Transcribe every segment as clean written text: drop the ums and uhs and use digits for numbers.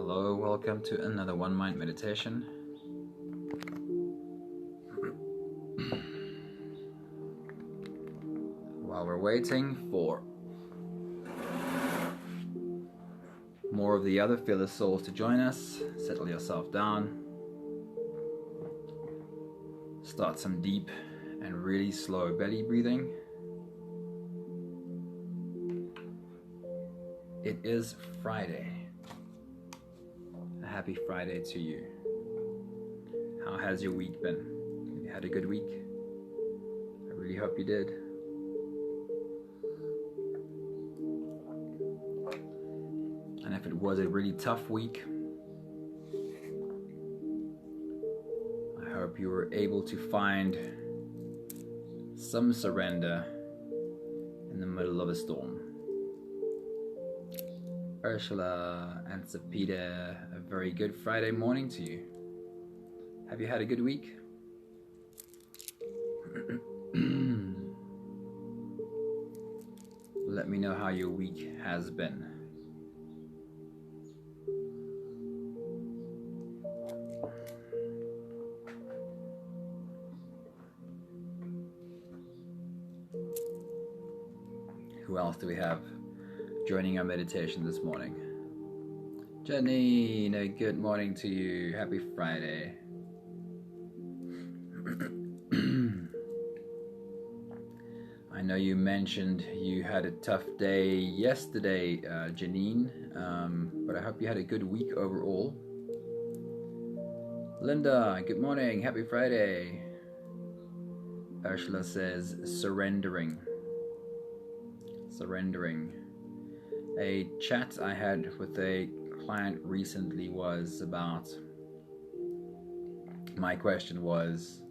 Hello, welcome to another One Mind meditation. While we're waiting for more of the other fearless souls to join us, settle yourself down. Start some deep and really slow belly breathing. It is Friday. A happy Friday to you. How has your week been? Have you had a good week? I really hope you did. And if it was a really tough week, I hope you were able to find some surrender in the middle of a storm. Ursula and Sapita, a very good Friday morning to you. Have you had a good week? Let me know how your week has been. Who else do we have joining our meditation this morning? Jenny, good morning to you. Happy Friday. I know you mentioned you had a tough day yesterday, Janine, but I hope you had a good week overall. Linda, good morning. Happy Friday. Ursula says surrendering. A chat I had with a client recently was about, my question was,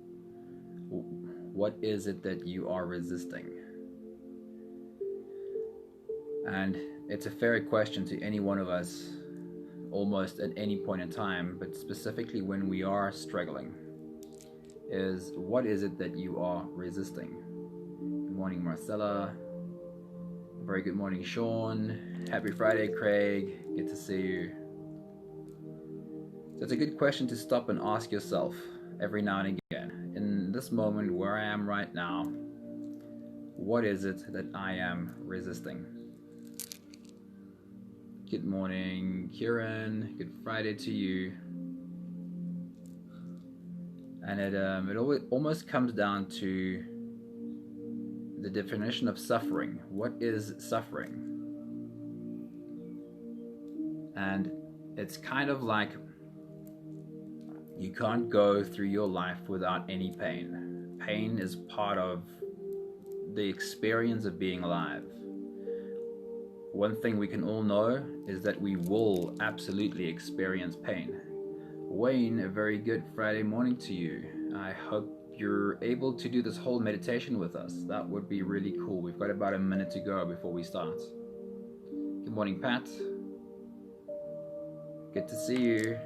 what is it that you are resisting? And it's a fair question to any one of us almost at any point in time, but specifically when we are struggling, is what is it that you are resisting? Good morning, Marcella. Very good morning, Sean. Happy Friday, Craig. Good to see you. So it's a good question to stop and ask yourself every now and again. In this moment where I am right now, what is it that I am resisting? Good morning, Kieran. Good Friday to you. And it almost comes down to the definition of suffering. What is suffering? And it's kind of like you can't go through your life without any pain. Pain is part of the experience of being alive. One thing we can all know is that we will absolutely experience pain. Wayne, a very good Friday morning to you. I hope you're able to do this whole meditation with us. That would be really cool. We've got about a minute to go before we start. Good morning, Pat. Good to see you.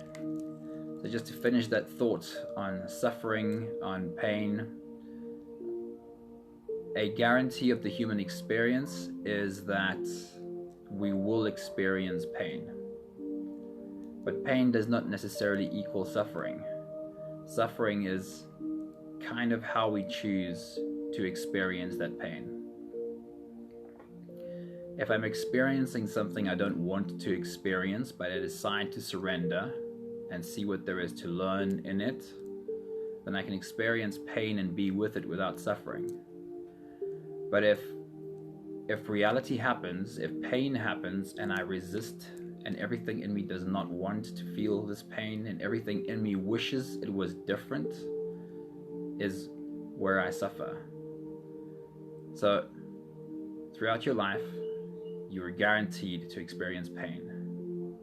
So just to finish that thought on suffering, on pain, a guarantee of the human experience is that we will experience pain. But pain does not necessarily equal suffering. Suffering is kind of how we choose to experience that pain. If I'm experiencing something I don't want to experience, but I decide to surrender and see what there is to learn in it, then I can experience pain and be with it without suffering. But if reality happens, if pain happens and I resist, and everything in me does not want to feel this pain, and everything in me wishes it was different, is where I suffer. So throughout your life, you are guaranteed to experience pain.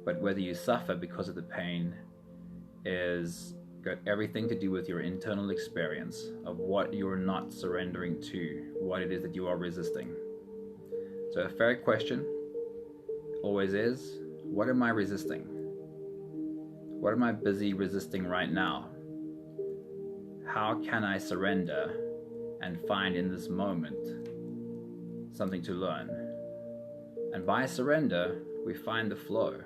But whether you suffer because of the pain is got everything to do with your internal experience of what you're not surrendering to, what it is that you are resisting. So a fair question always is, what am I resisting? What am I busy resisting right now? How can I surrender and find in this moment something to learn? And by surrender, we find the flow.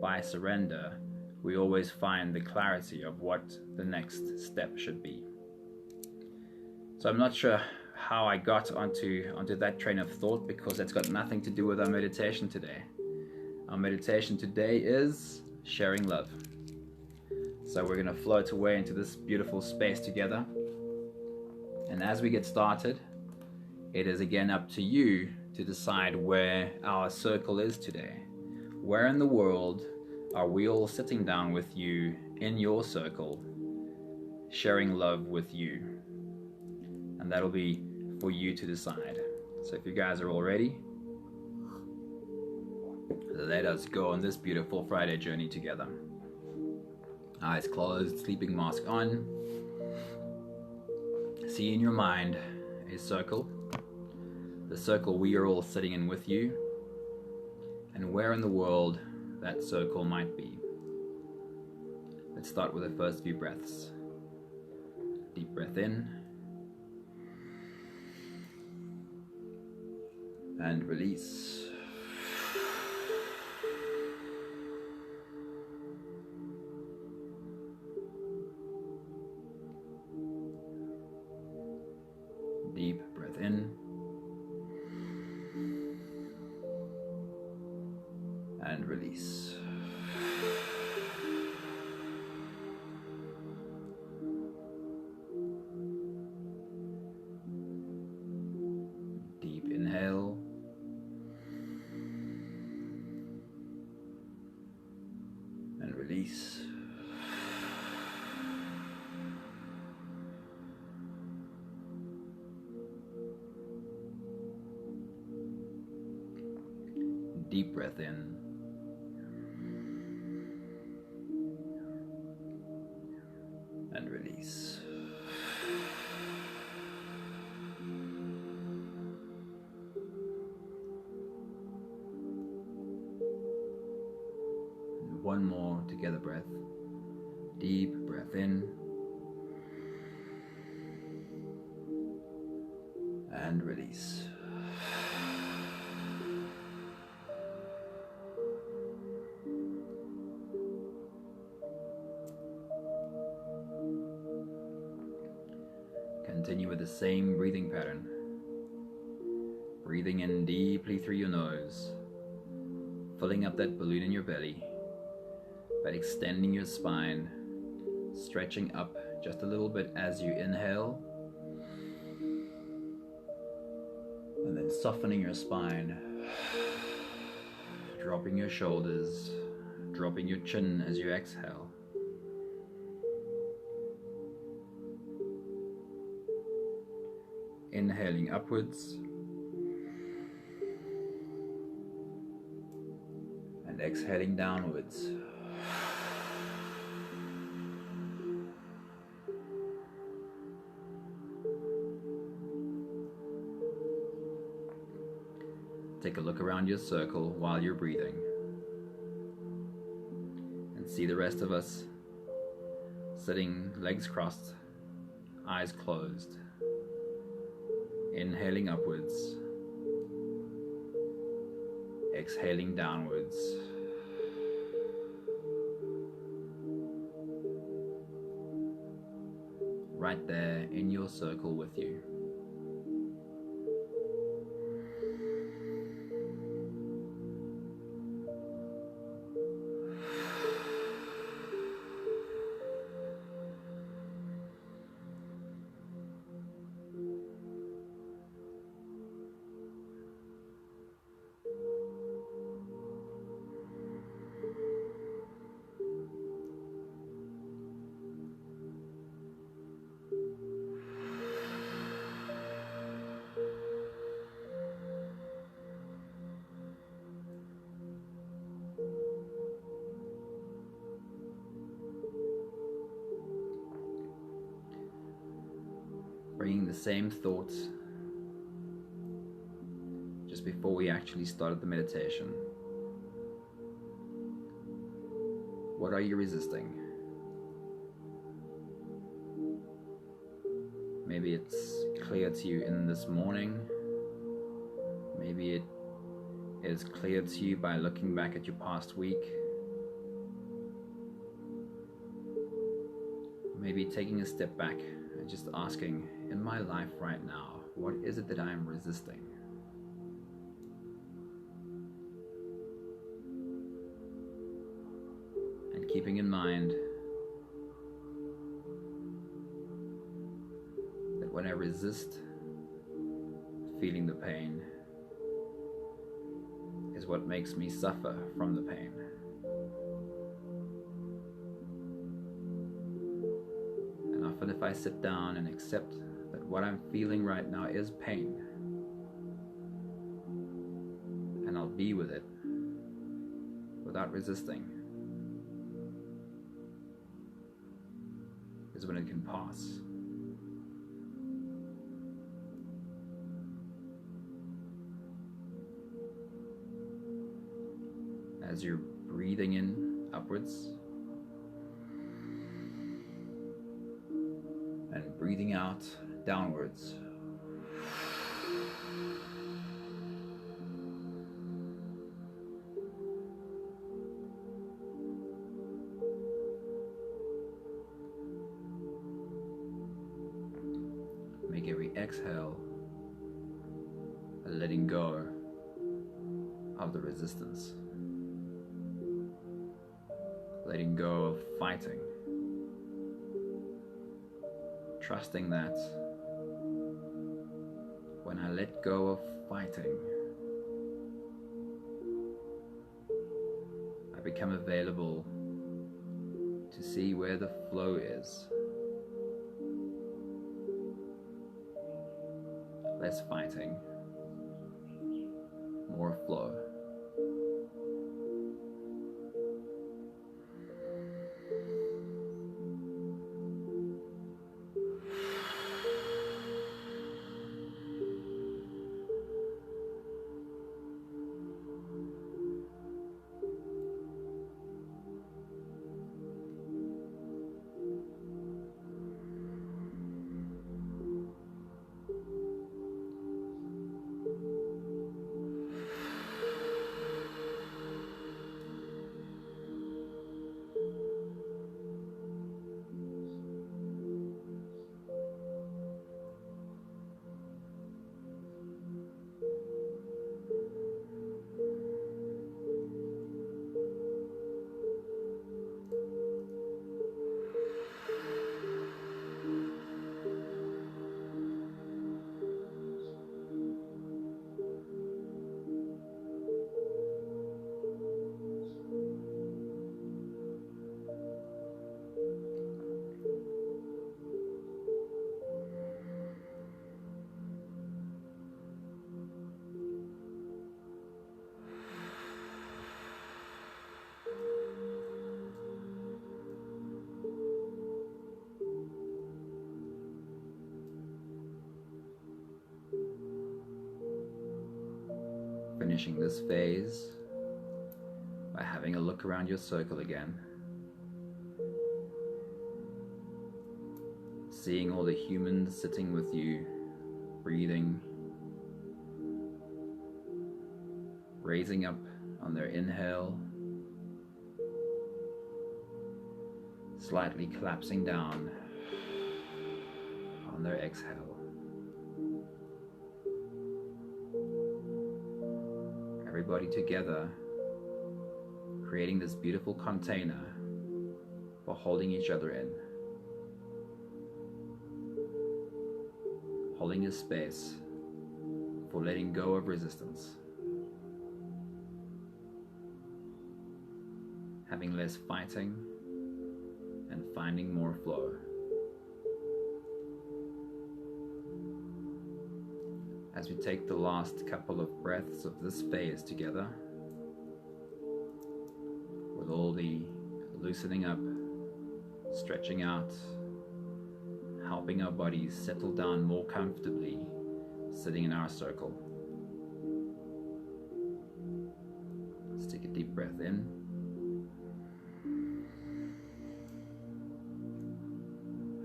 by surrender, we always find the clarity of what the next step should be. So I'm not sure how I got onto that train of thought, because that's got nothing to do with our meditation today. Our meditation today is sharing love. So we're going to float away into this beautiful space together. And as we get started, it is again up to you to decide where our circle is today. Where in the world are we all sitting down with you in your circle, sharing love with you? And that'll be for you to decide. So if you guys are all ready, let us go on this beautiful Friday journey together. Eyes closed, sleeping mask on. See in your mind a circle, the circle we are all sitting in with you, and where in the world that circle might be. Let's start with the first few breaths. Deep breath in and release. Deep breath in and release. Deep inhale and release. Deep breath in and release. And one more together breath. Deep breath in and release. Continue with the same breathing pattern. Breathing in deeply through your nose, filling up that balloon in your belly, but extending your spine, stretching up just a little bit as you inhale, and then softening your spine, dropping your shoulders, dropping your chin as you exhale. Inhaling upwards and exhaling downwards. Take a look around your circle while you're breathing and see the rest of us sitting legs crossed, eyes closed. Inhaling upwards, exhaling downwards. Right there in your circle with you. Bringing the same thoughts just before we actually started the meditation. What are you resisting? Maybe it's clear to you in this morning. Maybe it is clear to you by looking back at your past week. maybe taking a step back and just asking, in my life right now, what is it that I am resisting? And keeping in mind that when I resist feeling the pain is what makes me suffer from the pain. And often if I sit down and accept that what I'm feeling right now is pain, and I'll be with it without resisting, is when it can pass. As you're breathing in upwards and breathing out downwards, make every exhale a letting go of the resistance. Letting go of fighting, trusting that when I let go of fighting, I become available to see where the flow is. Less fighting, more flow. Finishing this phase by having a look around your circle again, seeing all the humans sitting with you, breathing, raising up on their inhale, slightly collapsing down on their exhale. Everybody together, creating this beautiful container for holding each other in, holding a space for letting go of resistance, having less fighting and finding more flow. As we take the last couple of breaths of this phase together, with all the loosening up, stretching out, helping our bodies settle down more comfortably, sitting in our circle. Let's take a deep breath in.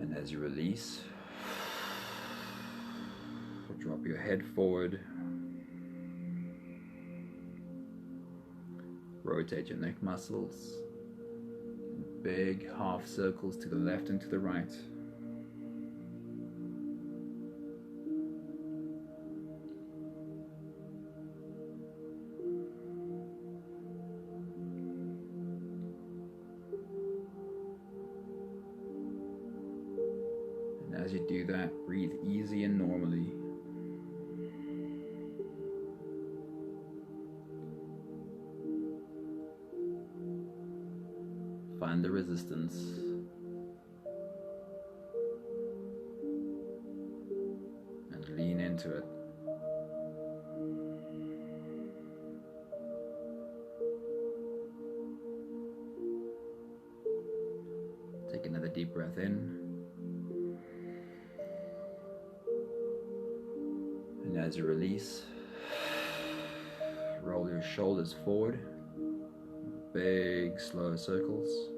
And as you release, drop your head forward, rotate your neck muscles, big half circles to the left and to the right. And as you do that, breathe easy and normally. Find the resistance. And lean into it. Take another deep breath in. And as you release, roll your shoulders forward. Big, slow circles.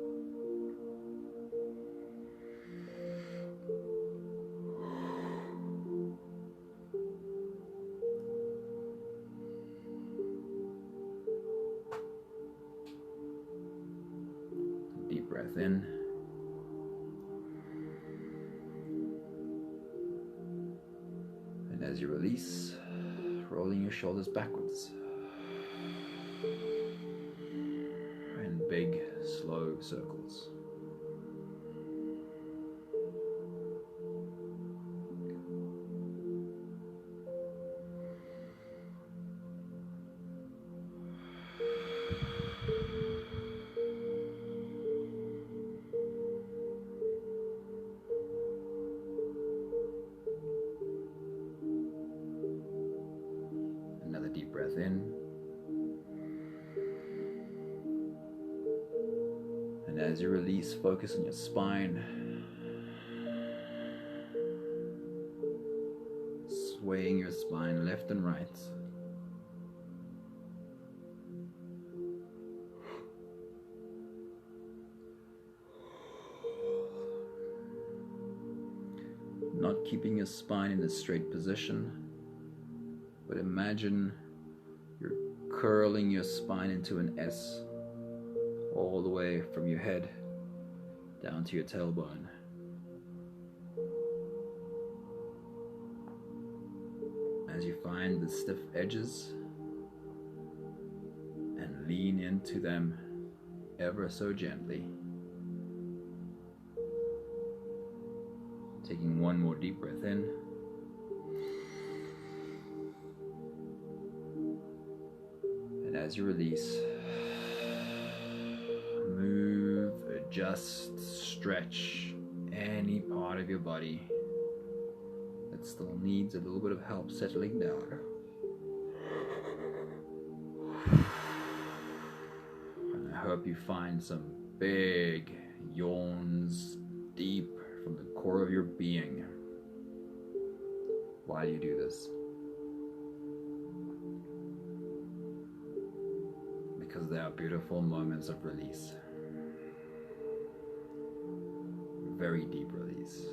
Deep breath in. And as you release, rolling your shoulders backwards. Big, slow circles. Another deep breath in. And as you release, focus on your spine, swaying your spine left and right. Not keeping your spine in a straight position, but imagine you're curling your spine into an S. All the way from your head down to your tailbone. As you find the stiff edges and lean into them ever so gently. Taking one more deep breath in. And as you release, move, adjust, stretch any part of your body that still needs a little bit of help settling down. And I hope you find some big yawns deep from the core of your being while you do this. Because they are beautiful moments of release. Very deep release.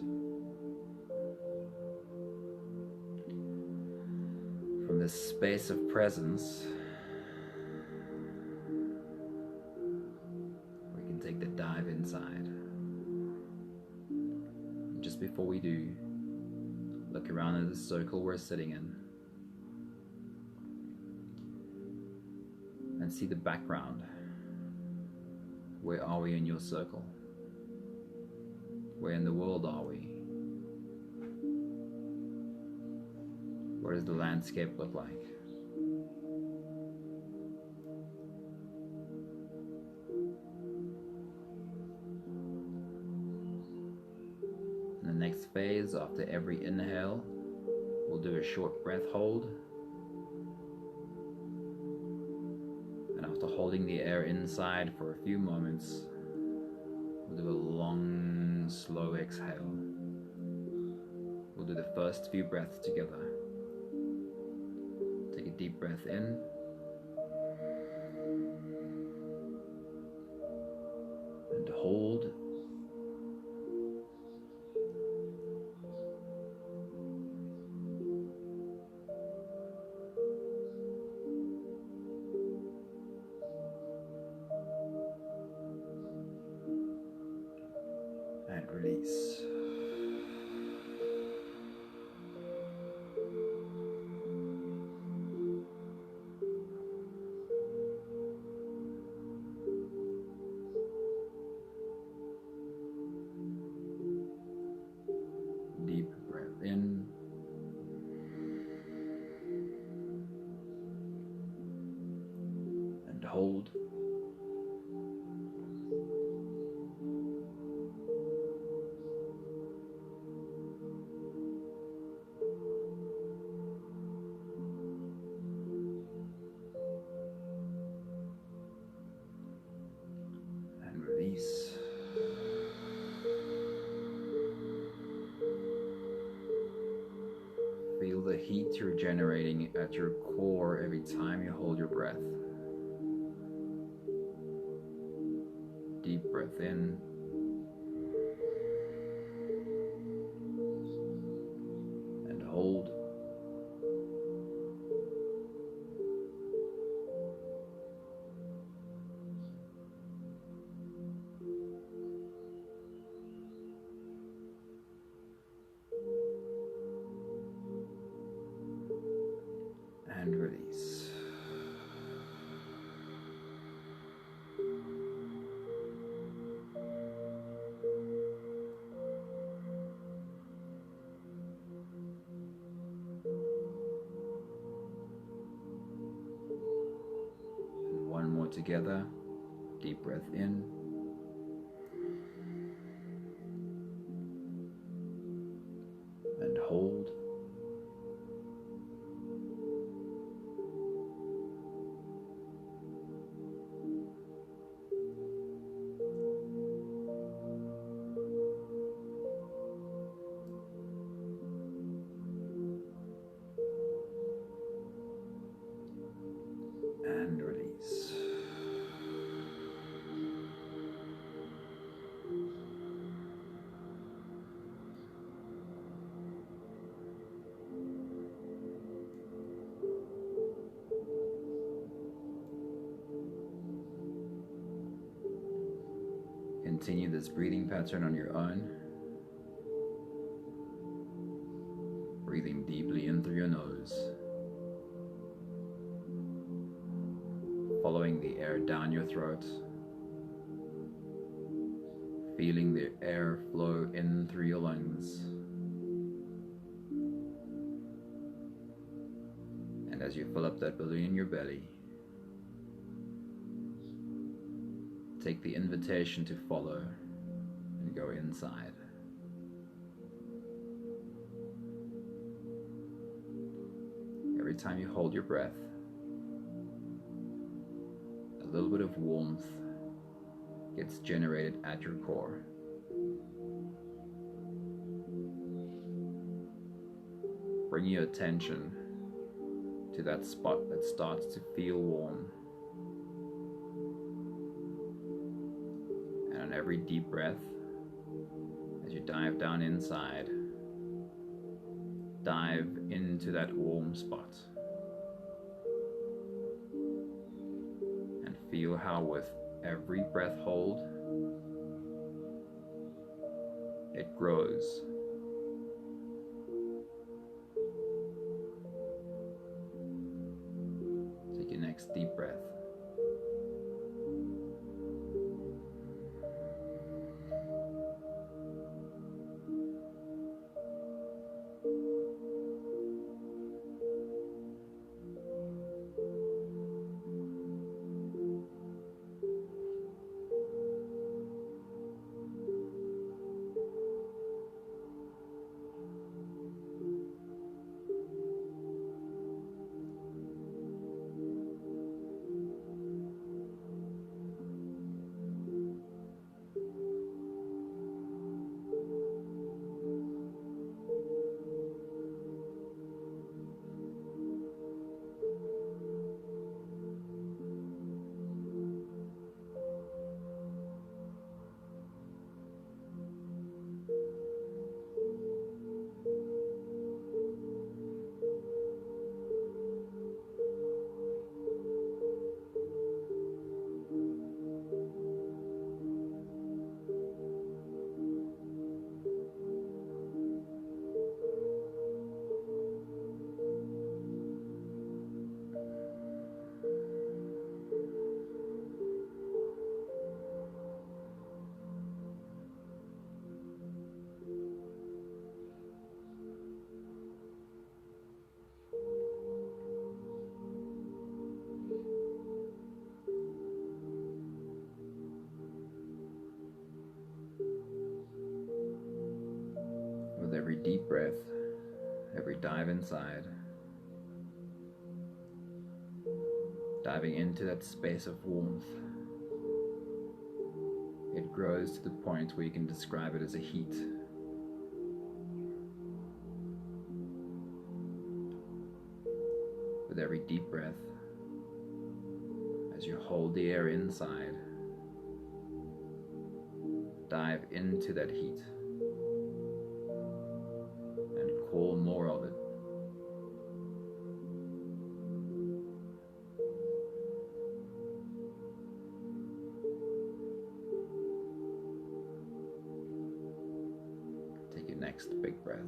From this space of presence, we can take the dive inside. And just before we do, look around at the circle we're sitting in. And see the background. Where are we in your circle? Where in the world are we? What does the landscape look like? In the next phase, after every inhale, we'll do a short breath hold. And after holding the air inside for a few moments, we'll do a long, slow exhale. We'll do the first few breaths together. Take a deep breath in. And hold. release. Deep breath in. And hold. And release. Feel the heat you're generating at your core every time you hold your breath. Deep breath in. And hold. And release. And one more together. Deep breath in. And hold. And release. Continue this breathing pattern on your own. Breathing deeply in through your nose. Following the air down your throat. Feeling the air flow in through your lungs. And as you fill up that balloon in your belly, take the invitation to follow and go inside. Every time you hold your breath, a little bit of warmth gets generated at your core. Bring your attention to that spot that starts to feel warm. And on every deep breath, as you dive down inside, dive into that warm spot. And feel how with every breath hold, it grows. Take your next deep breath. deep breath, every dive inside, diving into that space of warmth, it grows to the point where you can describe it as a heat. With every deep breath, as you hold the air inside, dive into that heat and call more of it. Take your next big breath.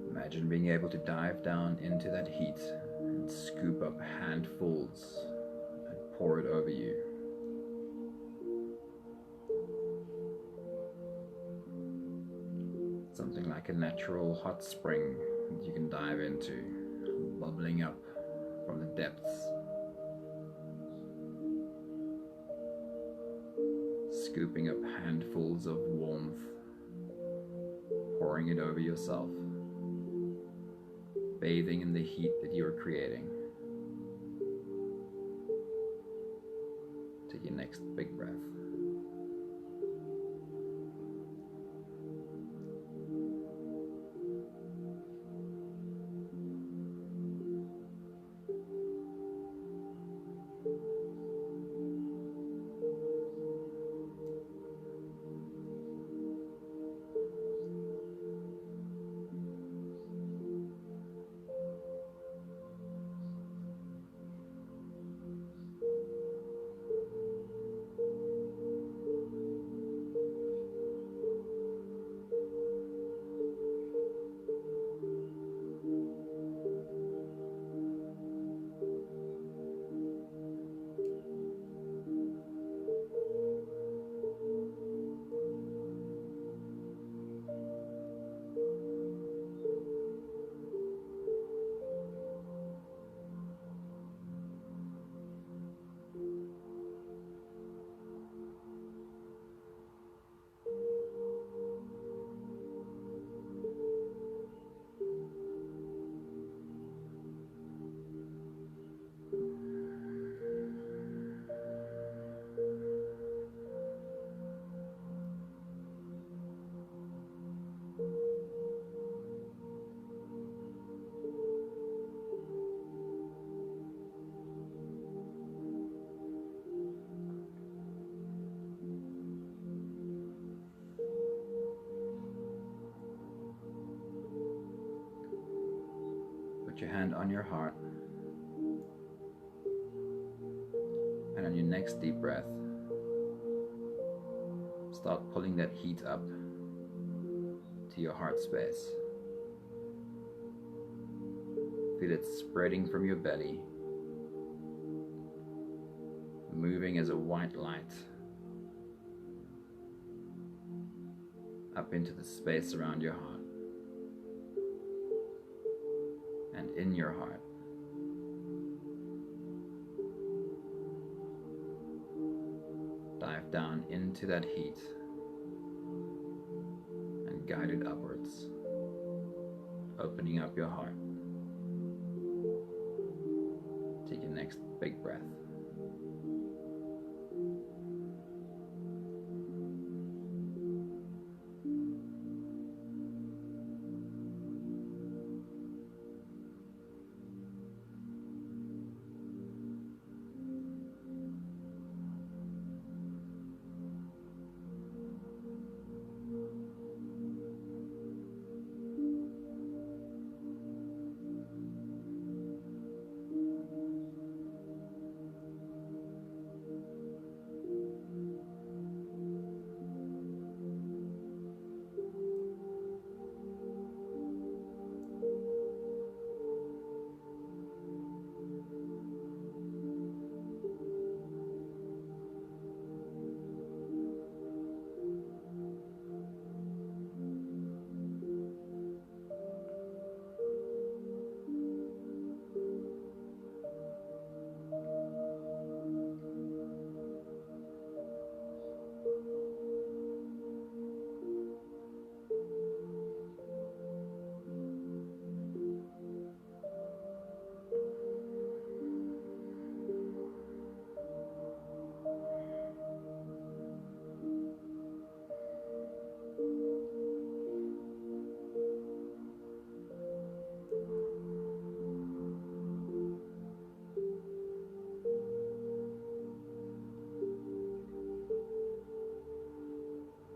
Imagine being able to dive down into that heat and scoop up handfuls and pour it over you. Something like a natural hot spring that you can dive into, bubbling up from the depths. Scooping up handfuls of warmth, pouring it over yourself, bathing in the heat that you're creating. Take your next big breath. Put your hand on your heart, and on your next deep breath, start pulling that heat up to your heart space. Feel it spreading from your belly, moving as a white light up into the space around your heart. And in your heart, down into that heat and guide it upwards, opening up your heart. Take your next big breath.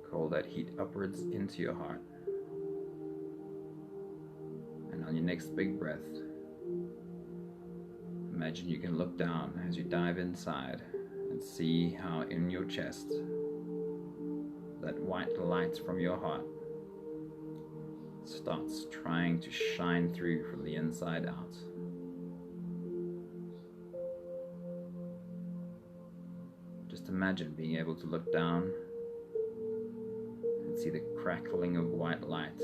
Call that heat upwards into your heart. And on your next big breath, imagine you can look down as you dive inside and see how in your chest that white light from your heart starts trying to shine through from the inside out. Just imagine being able to look down and see the crackling of white light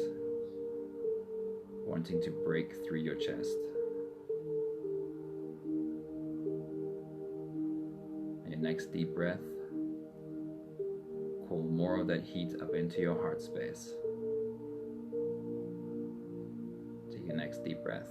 wanting to break through your chest. And your next deep breath, call more of that heat up into your heart space. Take your next deep breath.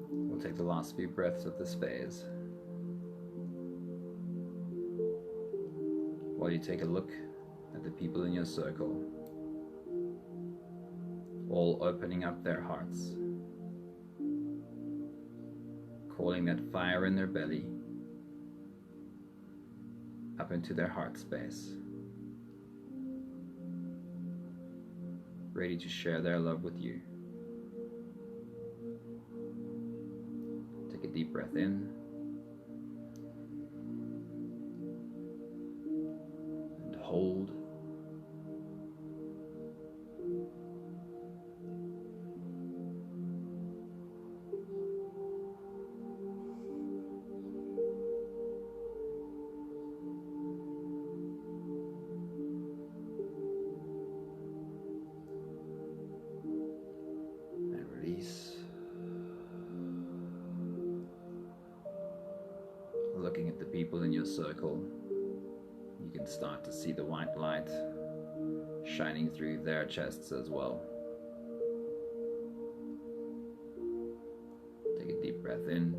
We'll take the last few breaths of this phase while you take a look at the people in your circle, all opening up their hearts, calling that fire in their belly up into their heart space, ready to share their love with you. Take a deep breath in and hold. release. Looking at the people in your circle, you can start to see the white light shining through their chests as well. Take a deep breath in.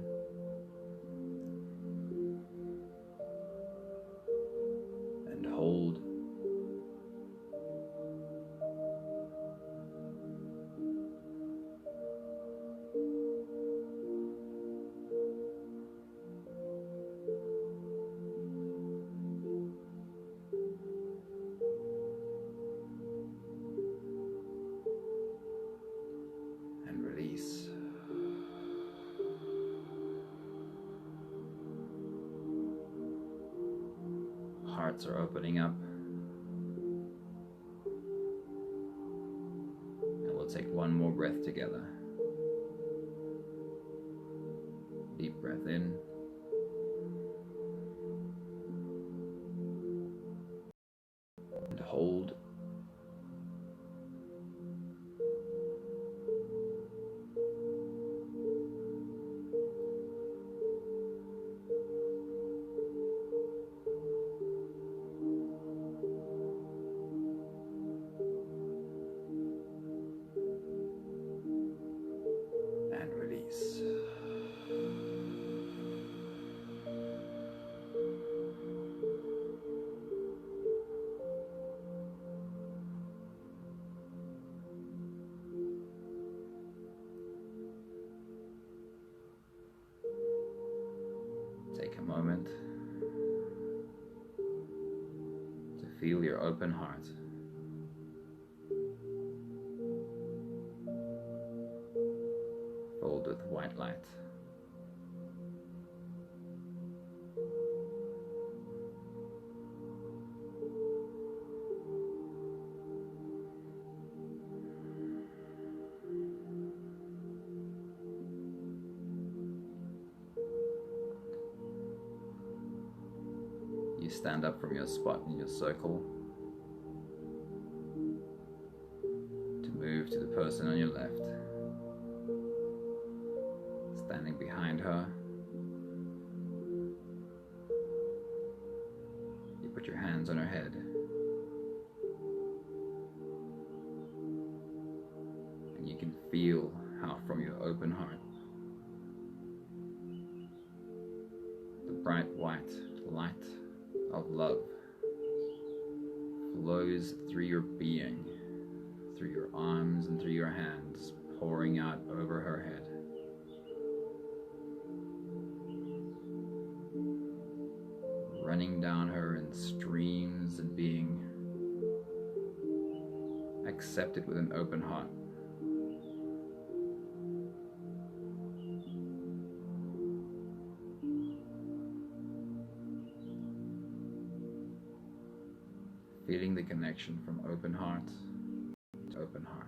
And hold. And release. Hearts are opening up. And we'll take one more breath together. Deep breath in. And hold. And release. Take a moment to feel your open heart. Filled with white light. You stand up from your spot in your circle to move to the person on your left. Standing behind her, you put your hands on her head. And you can feel how from your open heart, the bright white light of love flows through your being, through your arms and through your hands, pouring out over her head. Running down her in streams and being accepted with an open heart. Feeling the connection from open heart to open heart.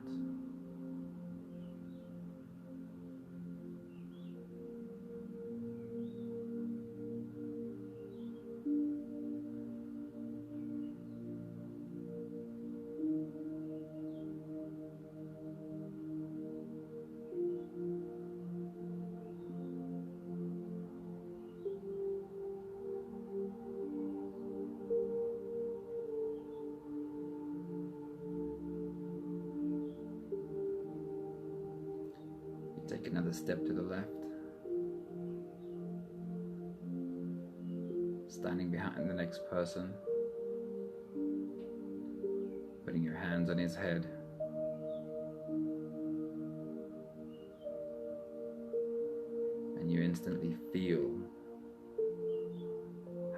Take another step to the left. Standing behind the next person. Putting your hands on his head. And you instantly feel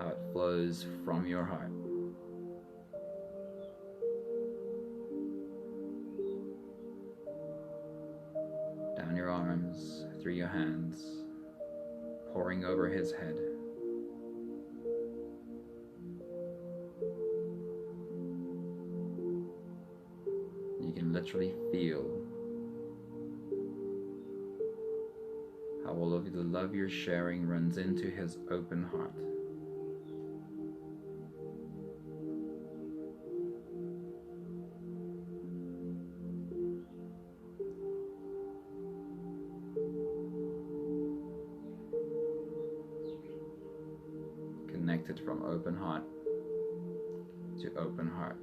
how it flows from your heart. Down your arms, through your hands, pouring over his head. You can literally feel how all of the love you're sharing runs into his open heart. connected from open heart to open heart.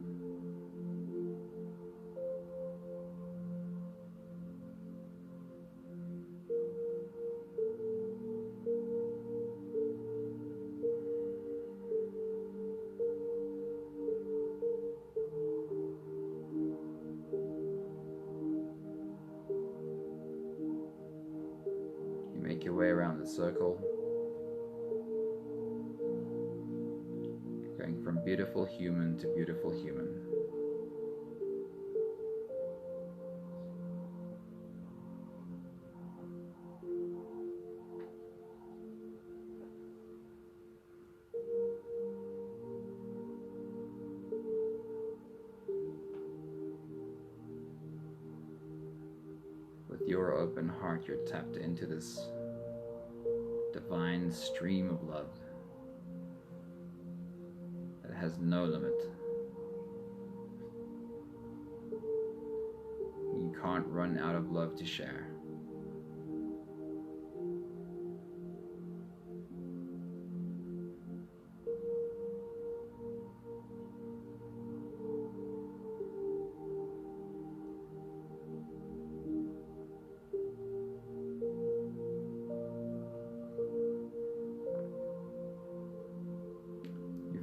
You make your way around the circle, going from beautiful human to beautiful human. With your open heart, you're tapped into this divine stream of love that has no limit. You can't run out of love to share.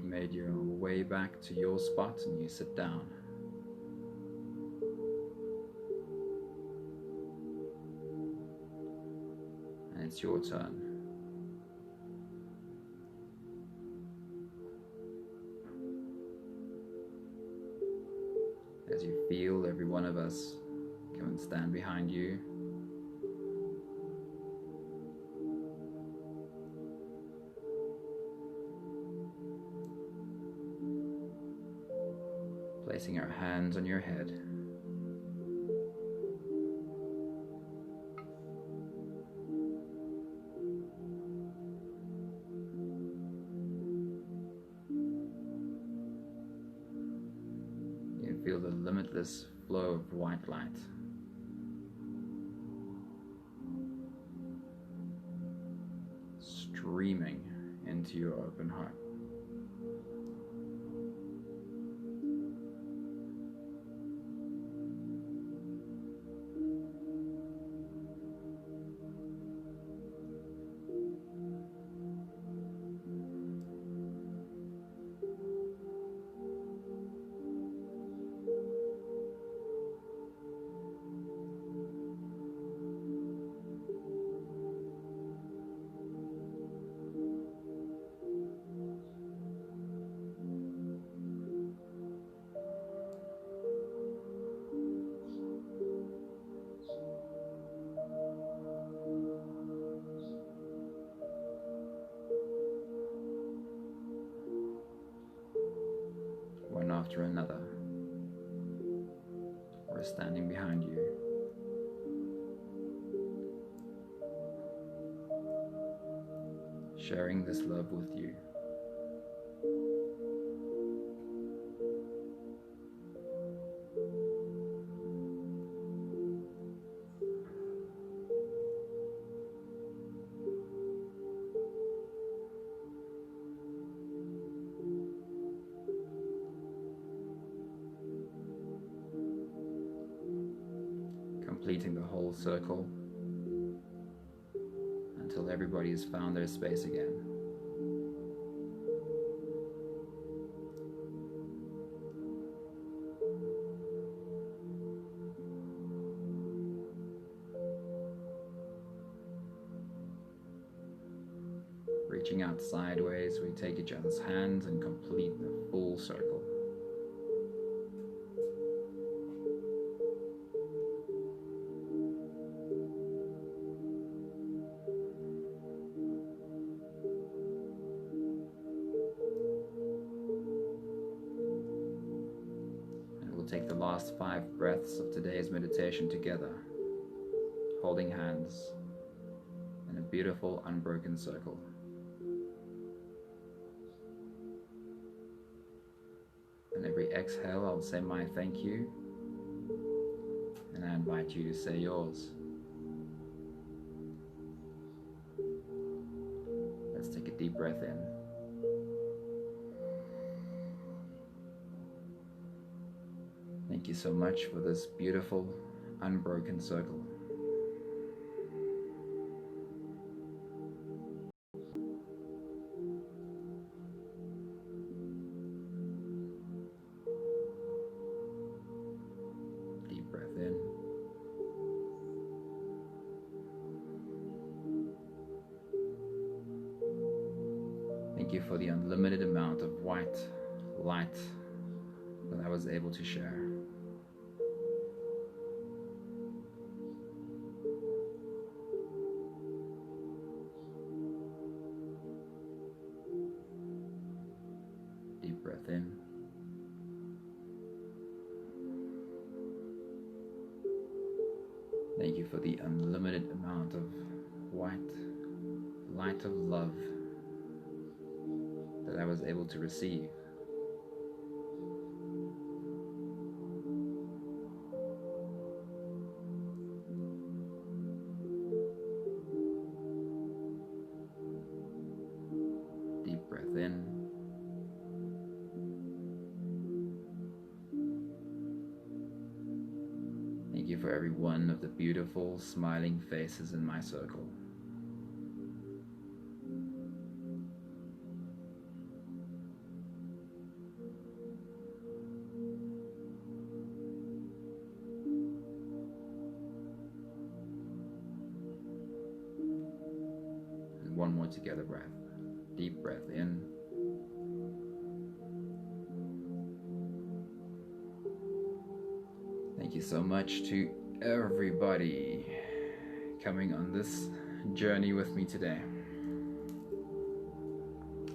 Made your way back to your spot and you sit down. And it's your turn. As you feel every one of us come and stand behind you, placing our hands on your head. You can feel the limitless flow of white light. Streaming into your open heart. One after another, we're standing behind you. Sharing this love with you. Completing the whole circle until everybody has found their space again. Reaching out sideways, we take each other's hands and complete the full circle. Take the last 5 breaths of today's meditation together, holding hands in a beautiful unbroken circle. And every exhale, I'll say my thank you, and I invite you to say yours. Let's take a deep breath in. Thank you so much for this beautiful, unbroken circle. Deep breath in. Thank you for the unlimited amount of white light that I was able to share. Deep breath in. Thank you for the unlimited amount of white light of love that I was able to receive. Deep breath in. Thank you for every one of the beautiful smiling faces in my circle. One more together breath. Deep breath in. Thank you so much to everybody coming on this journey with me today.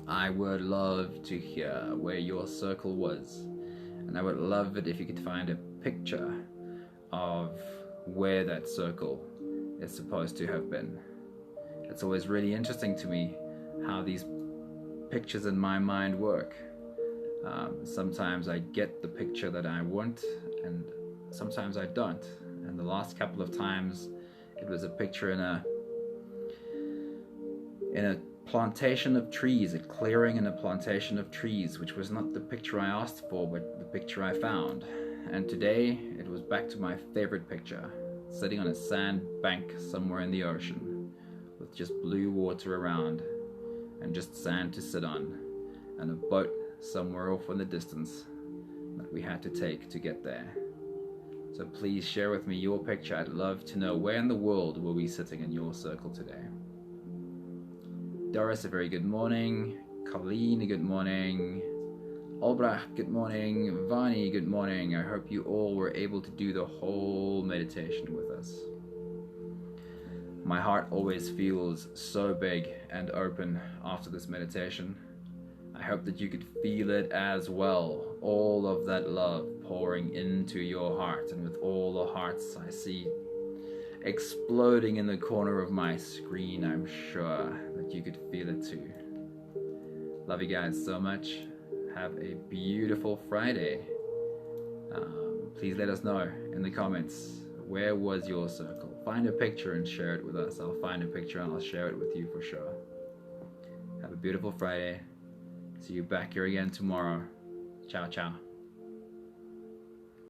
I would love to hear where your circle was, and I would love it if you could find a picture of where that circle is supposed to have been. It's always really interesting to me how these pictures in my mind work. Sometimes I get the picture that I want, and sometimes I don't. And the last couple of times it was a picture in a plantation of trees, a clearing in a plantation of trees, which was not the picture I asked for, but the picture I found. And today it was back to my favorite picture, sitting on a sand bank somewhere in the ocean, with just blue water around and just sand to sit on, and a boat somewhere off in the distance that we had to take to get there. So please share with me your picture. I'd love to know, where in the world were we sitting in your circle today? Doris, a very good morning. Colleen, a good morning. Albrecht, good morning. Vani, good morning. I hope you all were able to do the whole meditation with us. My heart always feels so big and open after this meditation. I hope that you could feel it as well. All of that love pouring into your heart, and with all the hearts I see exploding in the corner of my screen, I'm sure that you could feel it too. Love you guys so much. Have a beautiful Friday. Please let us know in the comments, where was your circle? Find a picture and share it with us. I'll find a picture and I'll share it with you for sure. Have a beautiful Friday. See you back here again tomorrow. Ciao, ciao.